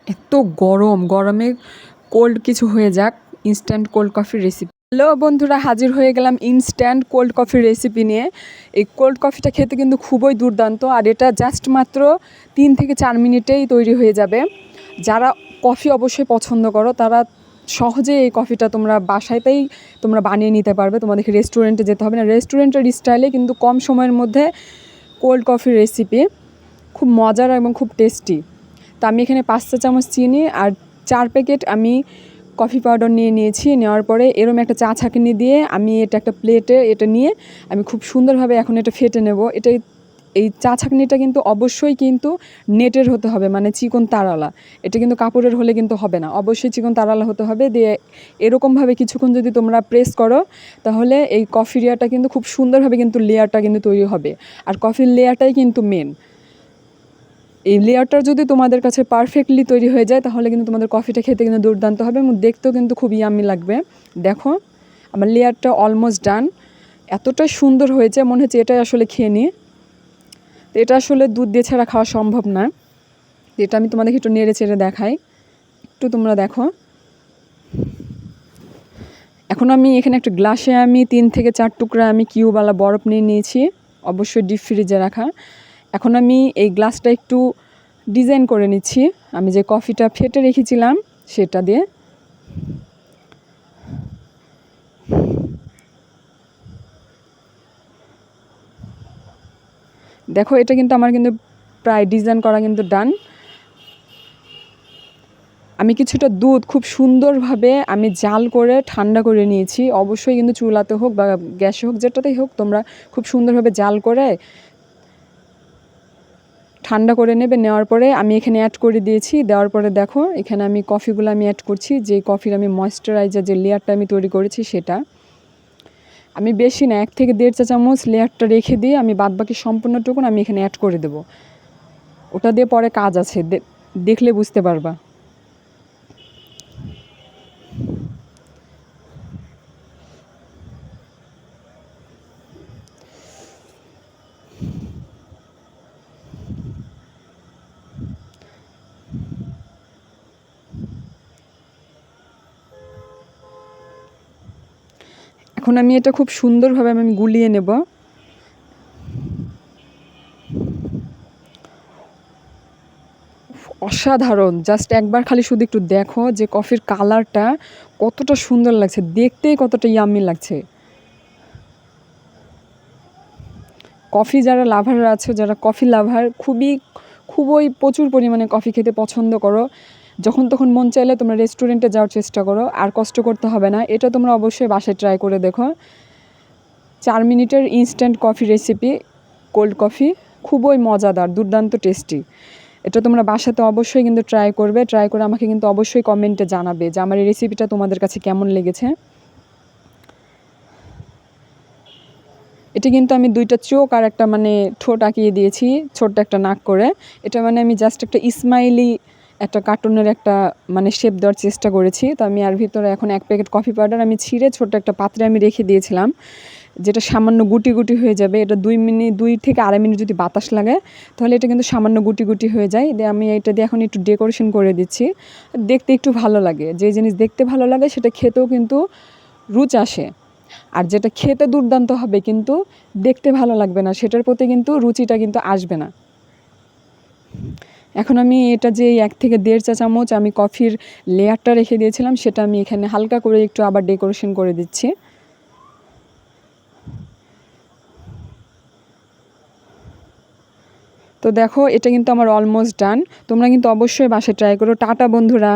এত গরমে কোল্ড কিছু হয়ে যাক, ইনস্ট্যান্ট কোল্ড কফির রেসিপি। হ্যালো বন্ধুরা, হাজির হয়ে গেলাম ইনস্ট্যান্ট কোল্ড কফির রেসিপি নিয়ে। এই কোল্ড কফিটা খেতে কিন্তু খুবই দুর্দান্ত, আর এটা জাস্ট মাত্র 3 থেকে 4 মিনিটেই তৈরি হয়ে যাবে। যারা কফি অবশ্যই পছন্দ করো তারা সহজে এই কফিটা তোমরা বাসাতেই তোমরা বানিয়ে নিতে পারবে। তোমাদেরকে রেস্টুরেন্টে যেতে হবে না। রেস্টুরেন্টের স্টাইলে কিন্তু কম সময়ের মধ্যে কোল্ড কফির রেসিপি, খুব মজার এবং খুব টেস্টি। তো আমি এখানে 5 চা চামচ চিনি আর 4 প্যাকেট আমি কফি পাউডার নিয়েছি। নেওয়ার পরে এরকম একটা চা ছাঁকনি দিয়ে আমি এটা একটা প্লেটে নিয়ে আমি খুব সুন্দরভাবে এখন এটা ফেটে নেব। এই চা ছাঁকনিটা কিন্তু অবশ্যই কিন্তু নেটের হতে হবে, মানে চিকন তারালা। এটা কিন্তু কাপড়ের হলে কিন্তু হবে না, অবশ্যই চিকন তারালা হতে হবে। দিয়ে এরকমভাবে কিছুক্ষণ যদি তোমরা প্রেস করো তাহলে এই কফির ইয়াটা কিন্তু খুব সুন্দরভাবে কিন্তু লেয়ারটা কিন্তু তৈরি হবে। আর কফির লেয়ারটাই কিন্তু মেন। এই লেয়ারটা যদি তোমাদের কাছে পারফেক্টলি তৈরি হয়ে যায় তাহলে কিন্তু তোমাদের কফিটা খেতে কিন্তু দুর্দান্ত হবে এবং দেখতেও কিন্তু খুব ইয়াম্মি লাগবে। দেখো আমার লেয়ারটা অলমোস্ট ডান, এতটাই সুন্দর হয়েছে মনে হচ্ছে এটাই আসলে খেয়ে নিই। তো এটা আসলে দুধ দিয়ে ছাড়া খাওয়া সম্ভব না। এটা আমি তোমাদেরকে একটু নেড়ে চেড়ে দেখাই, একটু তোমরা দেখো। এখন আমি এখানে একটা গ্লাসে আমি 3 থেকে 4 টুকরা আমি কিউবওয়ালা বরফ নিয়ে নিয়েছি, অবশ্যই ডিপ ফ্রিজে রাখা। এখন আমি এই গ্লাসটা একটু ডিজাইন করে নিচ্ছি আমি যে কফিটা ফেটে রেখেছিলাম সেটা দিয়ে। দেখো এটা কিন্তু আমার কিন্তু প্রায় ডিজাইন করা কিন্তু ডান। আমি কিছুটা দুধ খুব সুন্দরভাবে আমি জাল করে ঠান্ডা করে নিয়েছি। অবশ্যই কিন্তু চুলাতে হোক বা গ্যাসে হোক, যেটাতেই হোক তোমরা খুব সুন্দরভাবে জাল করে ঠান্ডা করে নেবে। নেওয়ার পরে আমি এখানে অ্যাড করে দিয়েছি। দেওয়ার পরে দেখো এখানে আমি কফিগুলো আমি অ্যাড করছি, যে কফির আমি ময়েশ্চারাইজার যে লেয়ারটা আমি তৈরি করেছি সেটা। আমি বেশি না, 1 থেকে 1.5 চা চামচ লেয়ারটা রেখে দিয়ে আমি বাদবাকি সম্পূর্ণটুকুন আমি এখানে অ্যাড করে দেবো। ওটা দিয়ে পরে কাজ আছে, দেখলে বুঝতে পারবা। এখন আমি এটা খুব সুন্দরভাবে আমি গুলিয়ে নেব। অসাধারণ, জাস্ট একবার খালি শুধু একটু দেখো যে কফির কালারটা কতটা সুন্দর লাগছে, দেখতেই কতটা ইয়াম্মি লাগছে। কফি যারা লাভার আছে, যারা কফি লাভার খুবই প্রচুর পরিমাণে কফি খেতে পছন্দ করো, যখন তখন মন চাইলে তোমরা রেস্টুরেন্টে যাওয়ার চেষ্টা করো, আর কষ্ট করতে হবে না। এটা তোমরা অবশ্যই বাসায় ট্রাই করে দেখো। 4 মিনিটের instant coffee recipe, cold coffee, খুবই মজাদার, দুর্দান্ত টেস্টি। এটা তোমরা বাসাতে অবশ্যই কিন্তু ট্রাই করবে। ট্রাই করে আমাকে কিন্তু অবশ্যই কমেন্টে জানাবে যে আমার এই রেসিপিটা তোমাদের কাছে কেমন লেগেছে। এটা কিন্তু আমি 2টা চোখ আর একটা মানে ঠোঁট আঁকিয়ে দিয়েছি, ছোট্ট একটা নাক করে। এটা মানে আমি জাস্ট একটা স্মাইলি একটা কার্টুনের একটা মানে শেপ দেওয়ার চেষ্টা করেছি। তো আমি আর ভিতরে এখন 1 প্যাকেট কফি পাউডার আমি ছিঁড়ে ছোট্ট একটা পাত্রে আমি রেখে দিয়েছিলাম, যেটা সামান্য গুটি গুটি হয়ে যাবে। এটা 2 থেকে 2.5 মিনিট যদি বাতাস লাগে তাহলে এটা কিন্তু সামান্য গুটি গুটি হয়ে যায়। দিয়ে আমি এটা দিয়ে এখন একটু ডেকোরেশন করে দিচ্ছি, দেখতে একটু ভালো লাগে। যে জিনিস দেখতে ভালো লাগে সেটা খেতেও কিন্তু রুচ আসে। আর যেটা খেতে দুর্দান্ত হবে কিন্তু দেখতে ভালো লাগবে না, সেটার প্রতি কিন্তু রুচিটা কিন্তু আসবে না। এখন আমি এটা যে 1 থেকে 1.5 চা চামচ আমি কফির লেয়ারটা রেখে দিয়েছিলাম সেটা আমি এখানে হালকা করে একটু আবার ডেকোরেশন করে দিচ্ছি। তো দেখো এটা কিন্তু আমার অলমোস্ট ডান। তোমরা কিন্তু অবশ্যই বাসায় ট্রাই করো। টাটা বন্ধুরা।